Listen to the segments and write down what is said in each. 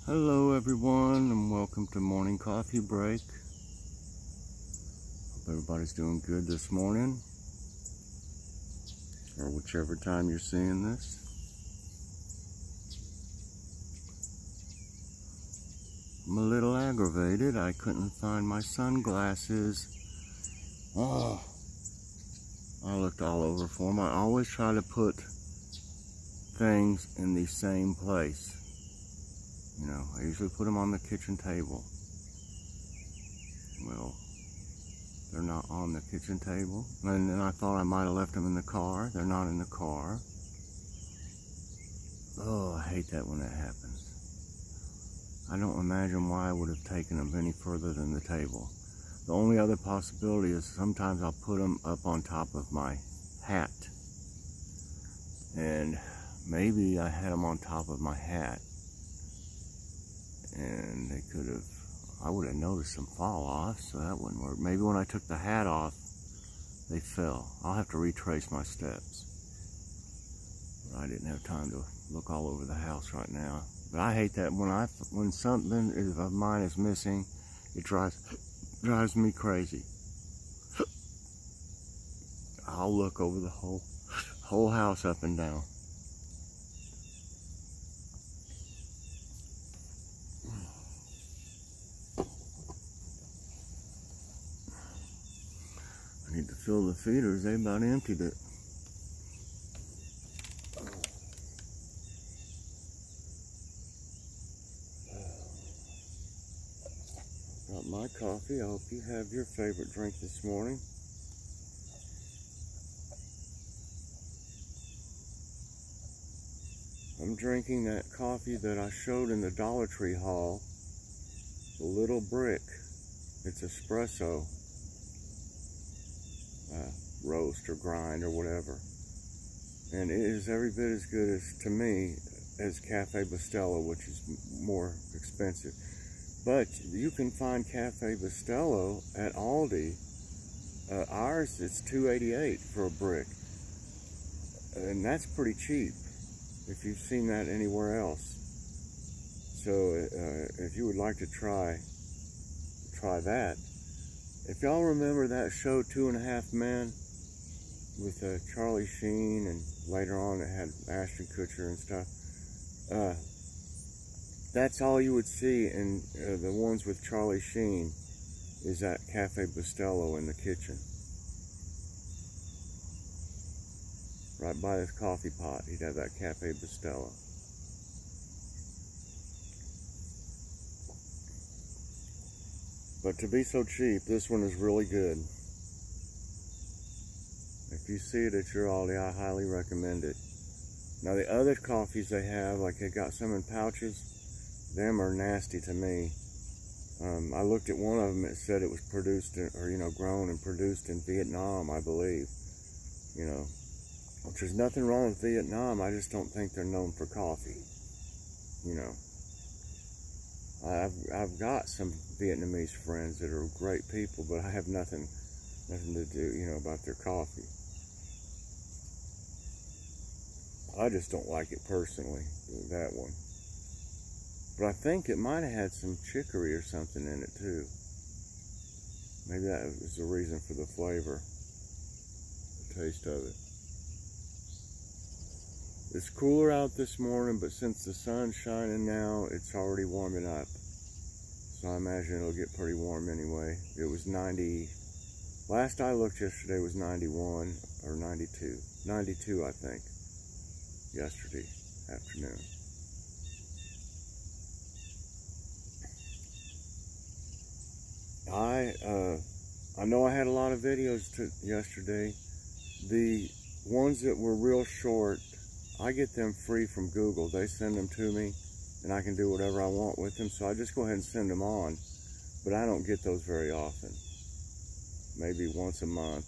Hello everyone, and welcome to Morning Coffee Break. Hope everybody's doing good this morning, or whichever time you're seeing this. I'm a little aggravated. I couldn't find my sunglasses. Oh, I looked all over for them. I always try to put things in the same place. You know, I usually put them on the kitchen table. Well, they're not on the kitchen table. And then I thought I might have left them in the car. They're not in the car. Oh, I hate that when that happens. I don't imagine why I would have taken them any further than the table. The only other possibility is sometimes I'll put them up on top of my hat. And maybe I had them on top of my hat. And they could have, I would have noticed them fall off, so that wouldn't work. Maybe when I took the hat off, they fell. I'll have to retrace my steps. But I didn't have time to look all over the house right now. But I hate that when something of mine is missing, it drives me crazy. I'll look over the whole house up and down. I need to fill the feeders. They about emptied it. Got my coffee. I hope you have your favorite drink this morning. I'm drinking that coffee that I showed in the Dollar Tree haul. The Little Brick. It's espresso. Roast or grind or whatever, and it is every bit as good as, to me, as Cafe Bustelo, which is more expensive. But you can find Cafe Bustelo at Aldi. Ours, it's $2.88 for a brick, and that's pretty cheap if you've seen that anywhere else. So if you would like to try that. If y'all remember that show, 2.5 Men, with Charlie Sheen, and later on it had Ashton Kutcher and stuff, that's all you would see in the ones with Charlie Sheen, is that Cafe Bustelo in the kitchen. Right by his coffee pot, he'd have that Cafe Bustelo. But to be so cheap, this one is really good. If you see it at your Aldi, I highly recommend it. Now the other coffees they have, like they got some in pouches, them are nasty to me. I looked at one of them, it said it was produced grown and produced in Vietnam, I believe. You know, which there's nothing wrong with Vietnam, I just don't think they're known for coffee. You know. I've got some Vietnamese friends that are great people, but I have nothing to do, about their coffee. I just don't like it personally, that one. But I think it might have had some chicory or something in it too. Maybe that was the reason for the flavor, the taste of it. It's cooler out this morning, but since the sun's shining now, it's already warming up. So I imagine it'll get pretty warm anyway. It was 90, last I looked yesterday was 91 or 92. 92, I think, yesterday afternoon. I know I had a lot of videos yesterday. The ones that were real short, I get them free from Google. They send them to me, and I can do whatever I want with them. So I just go ahead and send them on. But I don't get those very often. Maybe once a month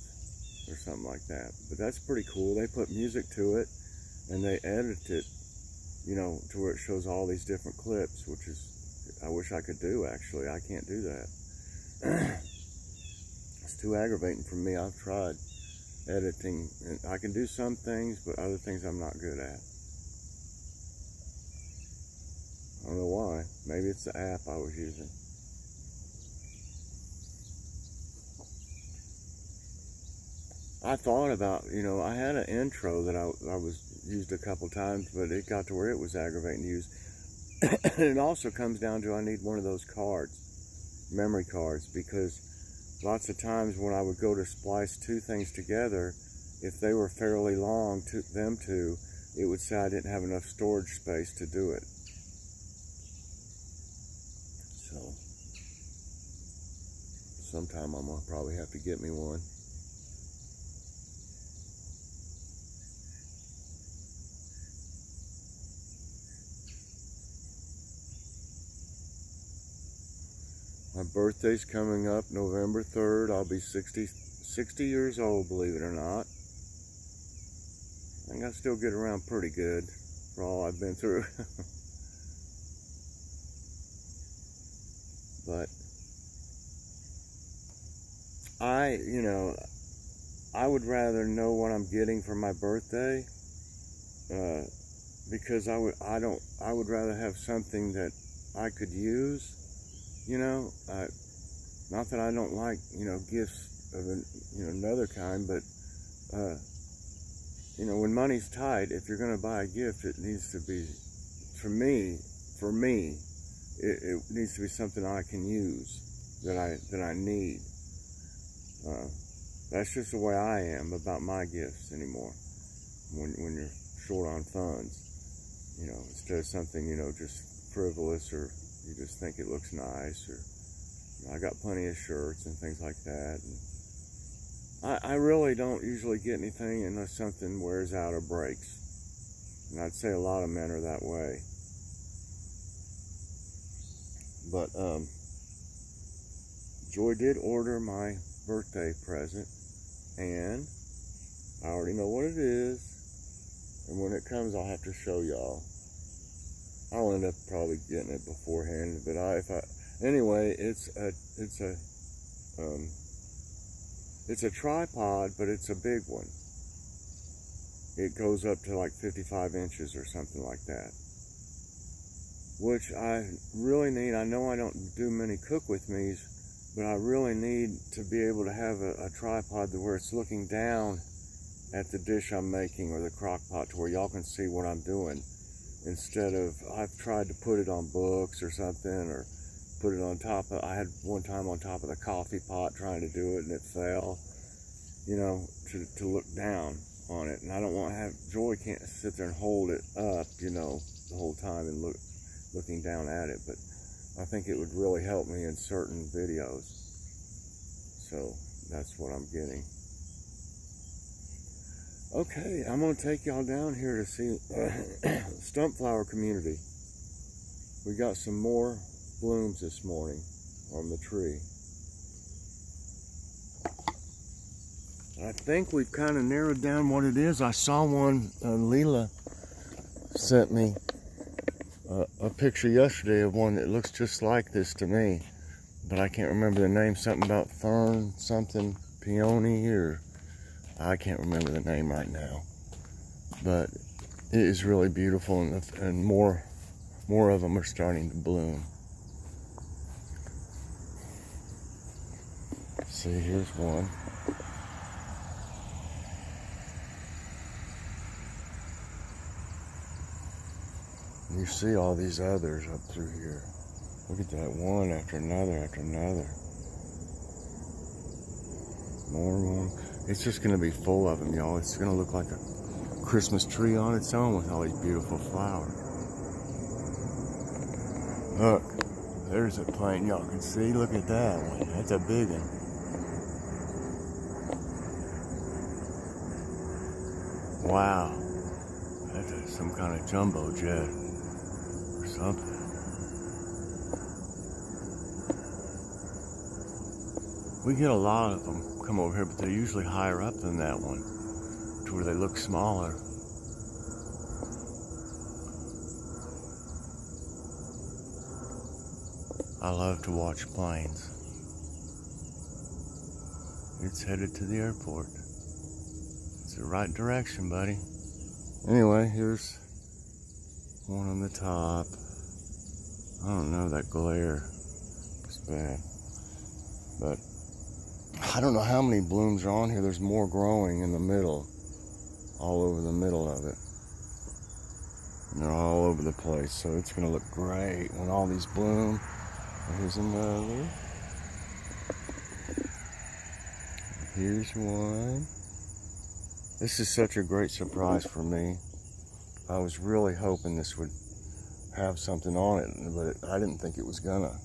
or something like that. But that's pretty cool. They put music to it, and they edit it, to where it shows all these different clips, which is, I wish I could do, actually. I can't do that. It's too aggravating for me. I've tried editing, and I can do some things, but other things I'm not good at. I don't know why. Maybe it's the app I was using. I thought about, I had an intro that I was used a couple times, but it got to where it was aggravating to use. It also comes down to I need one of those cards, memory cards, because lots of times when I would go to splice two things together, if they were fairly long, them two, it would say I didn't have enough storage space to do it. So, sometime I'm going to probably have to get me one. My birthday's coming up November 3rd. I'll be 60 years old, believe it or not. I think I still get around pretty good for all I've been through. But I would rather know what I'm getting for my birthday, because I would rather have something that I could use. Not that I don't like, gifts of another kind, but, when money's tight, if you're going to buy a gift, it needs to be, for me, it needs to be something I can use, that I need. That's just the way I am about my gifts anymore. When you're short on funds, instead of something, just frivolous, or you just think it looks nice, or I got plenty of shirts and things like that. And I really don't usually get anything unless something wears out or breaks. And I'd say a lot of men are that way. But Joy did order my birthday present, and I already know what it is. And when it comes, I'll have to show y'all. I'll end up probably getting it beforehand, but anyway, it's a tripod, but it's a big one. It goes up to like 55 inches or something like that, which I really need. I know I don't do many cook with me's, but I really need to be able to have a tripod where it's looking down at the dish I'm making, or the crock pot, to where y'all can see what I'm doing. Instead of, I've tried to put it on books or something, or put it on top of, I had one time on top of the coffee pot trying to do it, and it fell, to look down on it. And I don't want to have, Joy can't sit there and hold it up, the whole time and looking down at it. But I think it would really help me in certain videos. So that's what I'm getting. Okay, I'm going to take y'all down here to see stump flower community. We got some more blooms this morning on the tree. I think we've kind of narrowed down what it is. I saw one, Leela sent me a picture yesterday of one that looks just like this to me, but I can't remember the name. Something about fern, something, peony, or I can't remember the name right now, but it is really beautiful, and more of them are starting to bloom. See, here's one. And you see all these others up through here. Look at that, one after another after another. More one. It's just going to be full of them, y'all. It's going to look like a Christmas tree on its own with all these beautiful flowers. Look, there's a plant y'all can see. Look at that one. That's a big one. Wow. That's some kind of jumbo jet or something. We get a lot of them come over here, but they're usually higher up than that one, to where they look smaller. I love to watch planes. It's headed to the airport. It's the right direction, buddy. Anyway, here's one on the top. I don't know, that glare is bad. But I don't know how many blooms are on here. There's more growing in the middle, all over the middle of it. And they're all over the place, so it's gonna look great when all these bloom. Here's another. Here's one. This is such a great surprise for me. I was really hoping this would have something on it, but I didn't think it was gonna.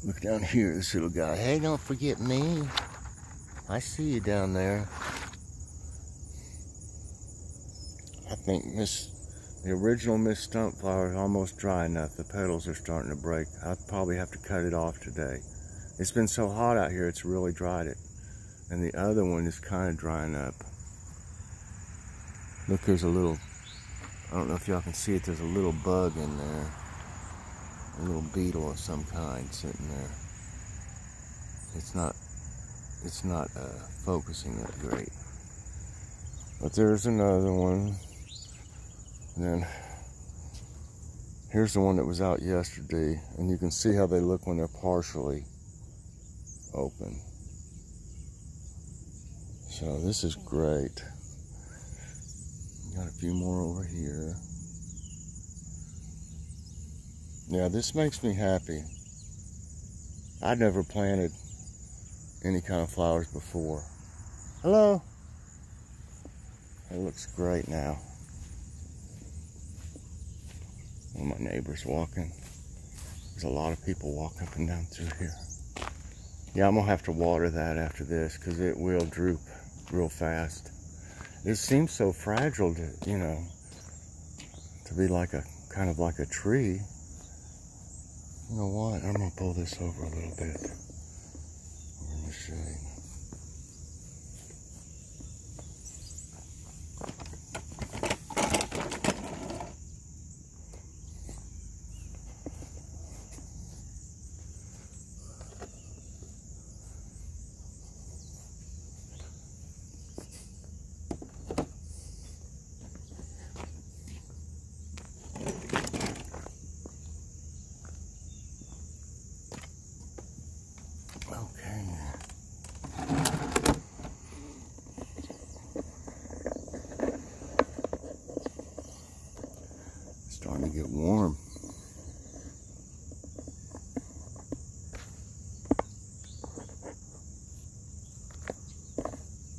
Look down here, this little guy. Hey, don't forget me. I see you down there. I think the original Miss Stump flower is almost dry enough. The petals are starting to break. I'll probably have to cut it off today. It's been so hot out here, it's really dried it. And the other one is kind of drying up. Look, there's a little, I don't know if y'all can see it, there's a little bug in there. A little beetle of some kind sitting there. It's not focusing that great. But there's another one. And then here's the one that was out yesterday, and you can see how they look when they're partially open. So this is great. Got a few more over here. Yeah, this makes me happy. I'd never planted any kind of flowers before. Hello. It looks great now. One of my neighbors walking. There's a lot of people walking up and down through here. Yeah, I'm gonna have to water that after this because it will droop real fast. It seems so fragile to, you know, to be like a kind of like a tree. You know what? I'm gonna pull this over a little bit. Over in the shade. Starting to get warm.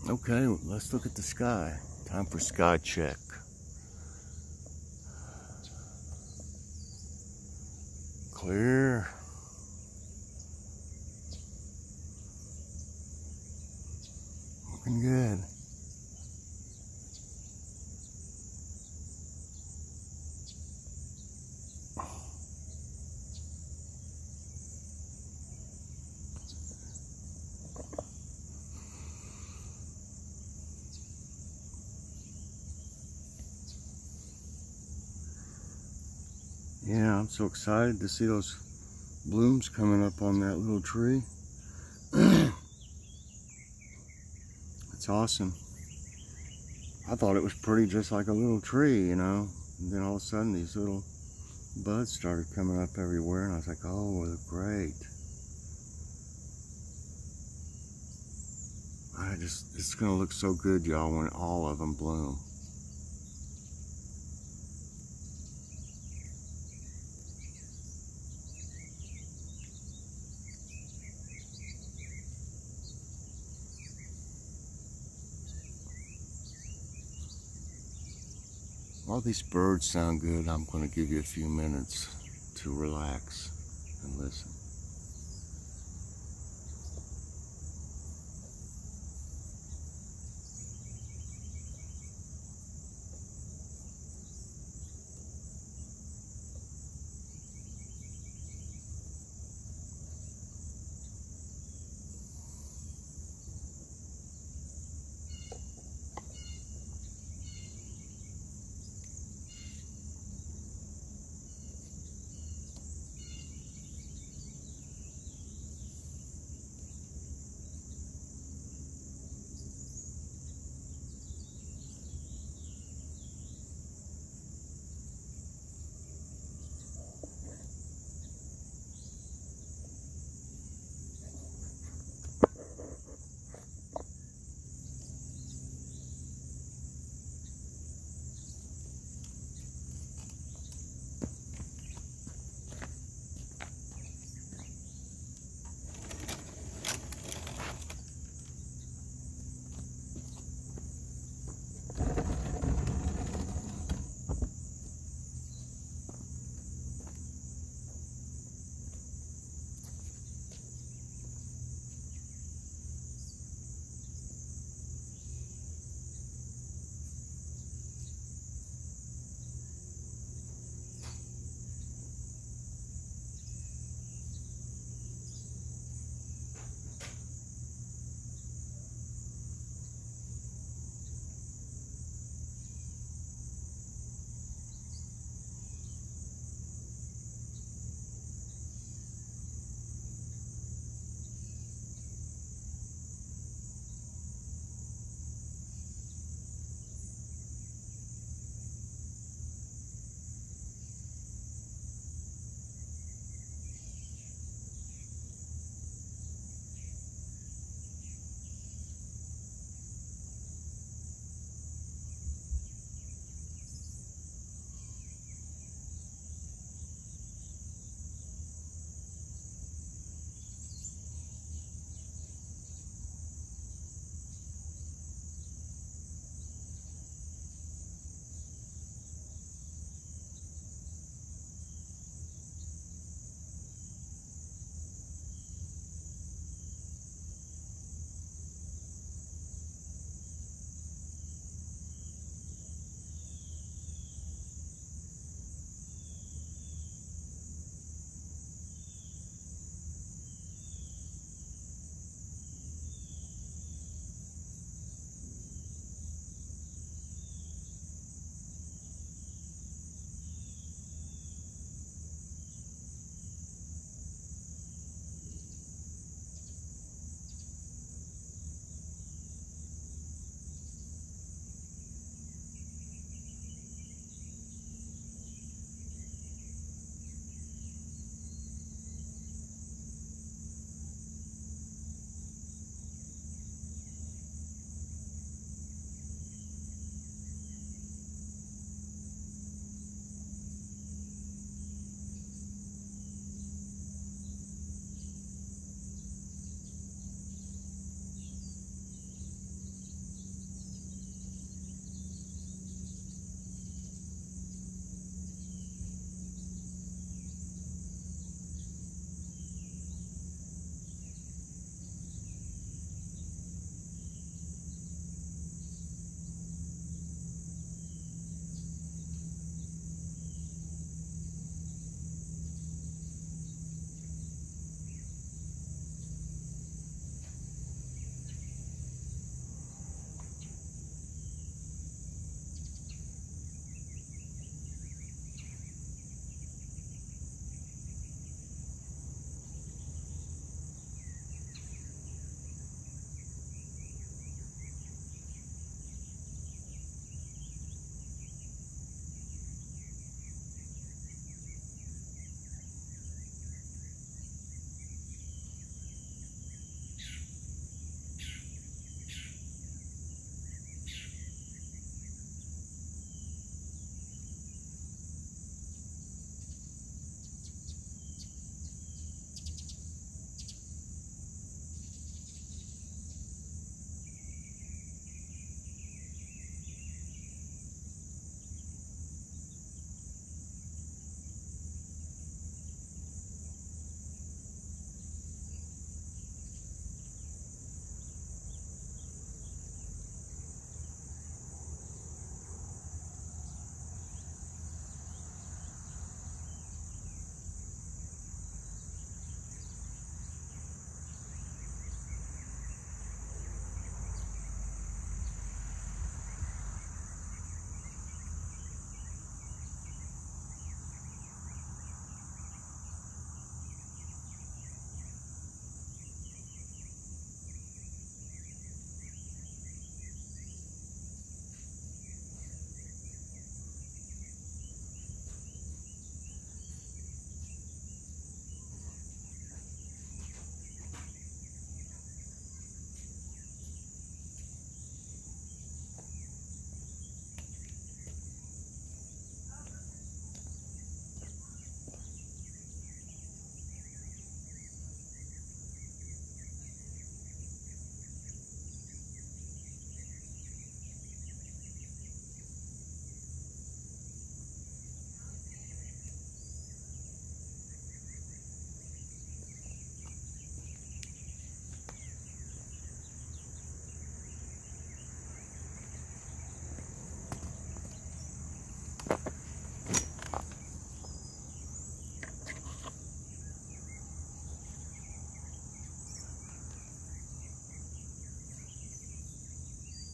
Okay, let's look at the sky. Time for sky check. Clear. Looking good. Yeah, I'm so excited to see those blooms coming up on that little tree. It's awesome. I thought it was pretty just like a little tree, you know. And then all of a sudden these little buds started coming up everywhere, and I was like, oh, they're great. It's gonna look so good, y'all, when all of them bloom. While these birds sound good, I'm going to give you a few minutes to relax and listen.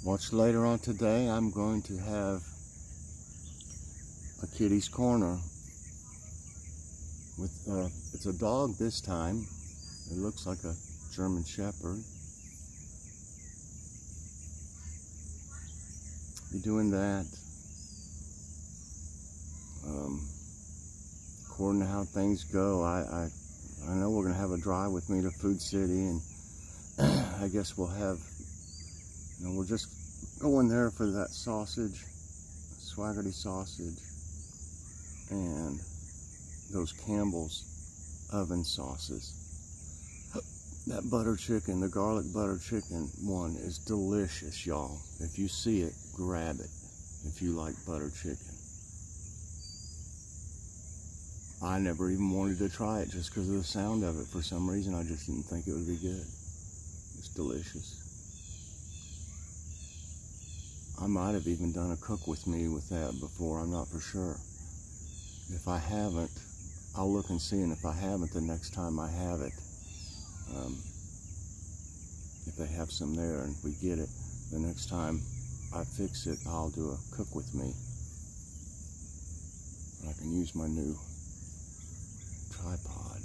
Much later on today, I'm going to have a kitty's corner with it's a dog this time. It looks like a German Shepherd. Be doing that. According to how things go, I know we're gonna have a drive with me to Food City, and I guess we'll have, we're just going there for that sausage, Swaggerty sausage, and those Campbell's oven sauces. That butter chicken, the garlic butter chicken one, is delicious, y'all. If you see it, grab it if you like butter chicken. I never even wanted to try it just because of the sound of it. For some reason, I just didn't think it would be good. It's delicious. I might have even done a cook with me with that before. I'm not for sure. If I haven't, I'll look and see, and if I haven't, the next time I have it, if they have some there and we get it, the next time I fix it, I'll do a cook with me. I can use my new tripod.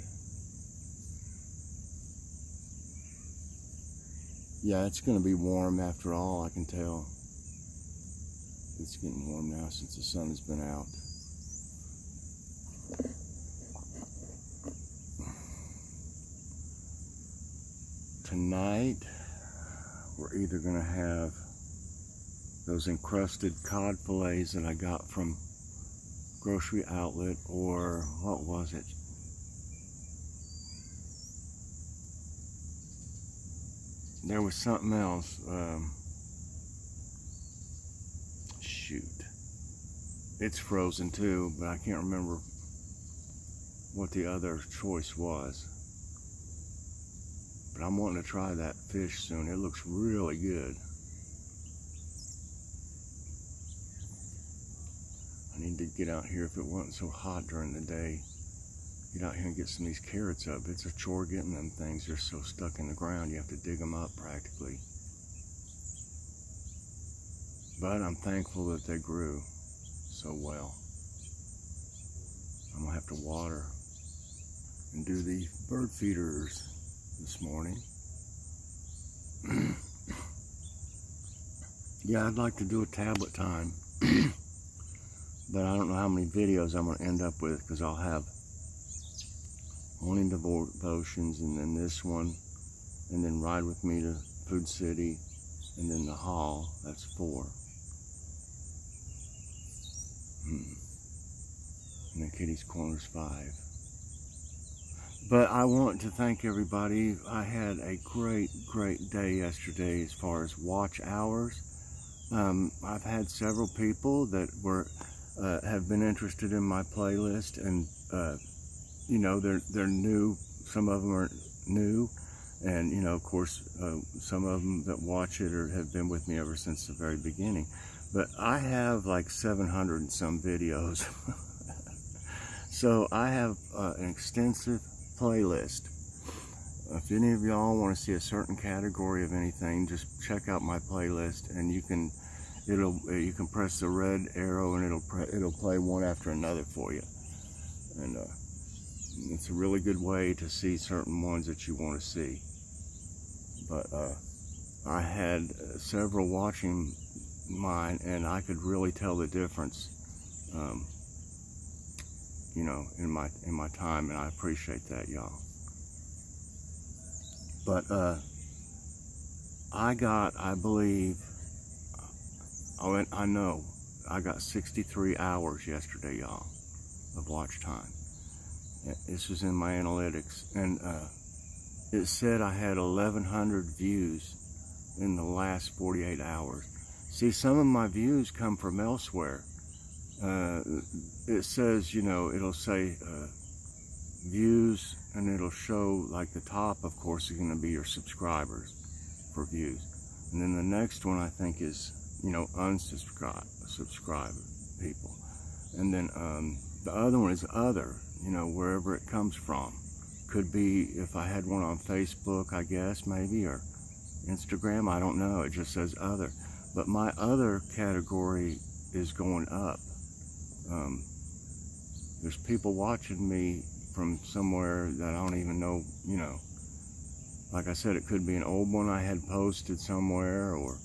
Yeah, it's going to be warm after all, I can tell. It's getting warm now since the sun has been out. Tonight, we're either going to have those encrusted cod fillets that I got from Grocery Outlet, or what was it? There was something else. Shoot. It's frozen too, but I can't remember what the other choice was. But I'm wanting to try that fish soon. It looks really good. I need to get out here if it wasn't so hot during the day. Get out here and get some of these carrots up. It's a chore getting them things. They're so stuck in the ground, you have to dig them up practically. But I'm thankful that they grew so well. I'm gonna have to water and do the bird feeders this morning. Yeah, I'd like to do a tablet time, but I don't know how many videos I'm going to end up with, because I'll have Morning Devotions, and then this one, and then Ride With Me to Food City, and then the haul. That's 4. And then Kitty's Corner's 5. But I want to thank everybody. I had a great day yesterday as far as watch hours. I've had several people that have been interested in my playlist, and they're new. Some of them are new, and of course some of them that watch it or have been with me ever since the very beginning. But I have like 700 and some videos. So I have an extensive playlist. If any of y'all want to see a certain category of anything, just check out my playlist, and you can press the red arrow and it'll play one after another for you. And it's a really good way to see certain ones that you want to see. But I had several watching mine, and I could really tell the difference in my time, and I appreciate that, y'all. But I believe I got 63 hours yesterday, y'all, of watch time. This was in my analytics, and it said I had 1,100 views in the last 48 hours. See, some of my views come from elsewhere. It says, it'll say views, and it'll show, like, the top, of course, is going to be your subscribers for views. And then the next one, I think, is, unsubscribed people. And then the other one is other, wherever it comes from. Could be if I had one on Facebook, I guess, maybe, or Instagram, I don't know. It just says other. But my other category is going up. There's people watching me from somewhere that I don't even know, you know. Like I said, it could be an old one I had posted somewhere, or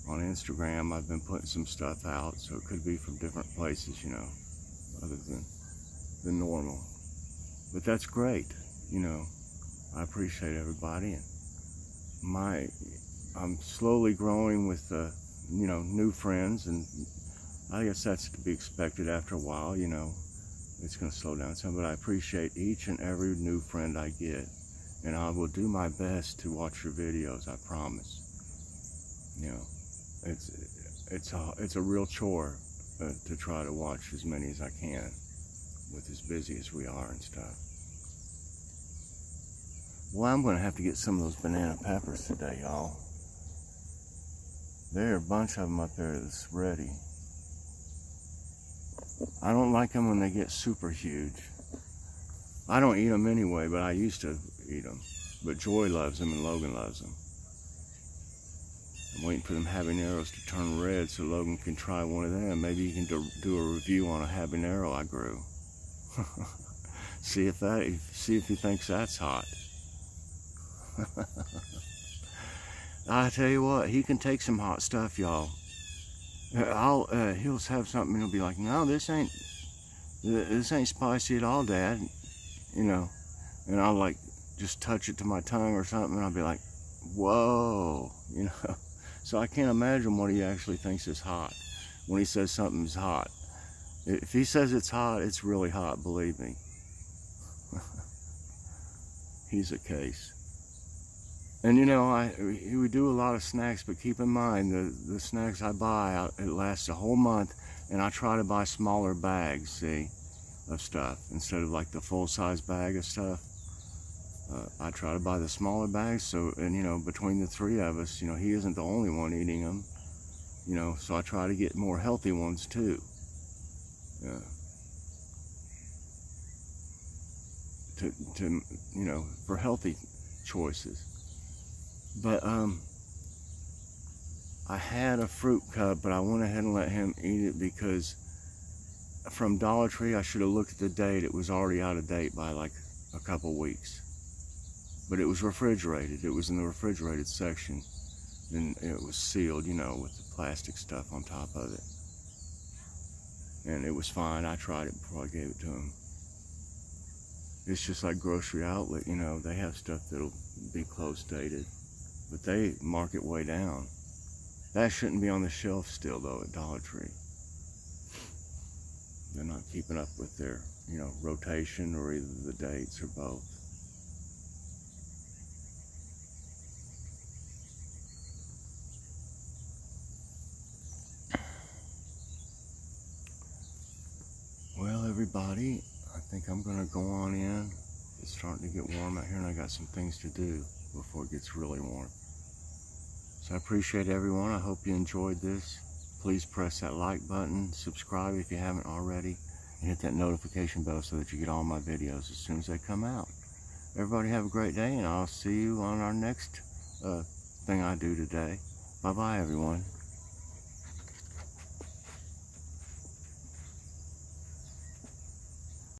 on Instagram I've been putting some stuff out, so it could be from different places, you know, other than normal. But that's great, you know. I appreciate everybody, and I'm slowly growing with you know, new friends, and I guess that's to be expected after a while, you know. It's going to slow down some, but I appreciate each and every new friend I get, and I will do my best to watch your videos, I promise. You know, it's a real chore to try to watch as many as I can, with as busy as we are and stuff. Well, I'm going to have to get some of those banana peppers today, y'all. There are a bunch of them up there that's ready. I don't like them when they get super huge. I don't eat them anyway, but I used to eat them. But Joy loves them and Logan loves them. I'm waiting for them habaneros to turn red so Logan can try one of them. Maybe he can do a review on a habanero I grew. see if he thinks that's hot. I tell you what, he can take some hot stuff, y'all. He'll have something and he'll be like, no, this ain't spicy at all, Dad, you know. And I'll like just touch it to my tongue or something, and I'll be like, whoa, you know. So I can't imagine what he actually thinks is hot when he says something's hot. If he says it's hot, it's really hot, believe me. He's a case. And you know, we do a lot of snacks, but keep in mind, the snacks I buy, it lasts a whole month, and I try to buy smaller bags, see, of stuff, instead of like the full-size bag of stuff. I try to buy the smaller bags, so, and you know, between the three of us, you know, he isn't the only one eating them, you know, so I try to get more healthy ones too. Yeah. To you know, for healthy choices. But I had a fruit cup, but I went ahead and let him eat it because from Dollar Tree, I should have looked at the date. It was already out of date by like a couple weeks. But it was refrigerated. It was in the refrigerated section, and it was sealed, you know, with the plastic stuff on top of it. And it was fine. I tried it before I gave it to him. It's just like Grocery Outlet, you know, they have stuff that'll be close dated, but they mark it way down. That shouldn't be on the shelf still, though, at Dollar Tree. They're not keeping up with their, you know, rotation or either the dates or both. Well, everybody, I think I'm going to go on in. It's starting to get warm out here, and I got some things to do before it gets really warm. So I appreciate everyone. I hope you enjoyed this. Please press that like button, subscribe if you haven't already, and hit that notification bell so that you get all my videos as soon as they come out. Everybody have a great day, and I'll see you on our next thing I do today. Bye-bye, everyone.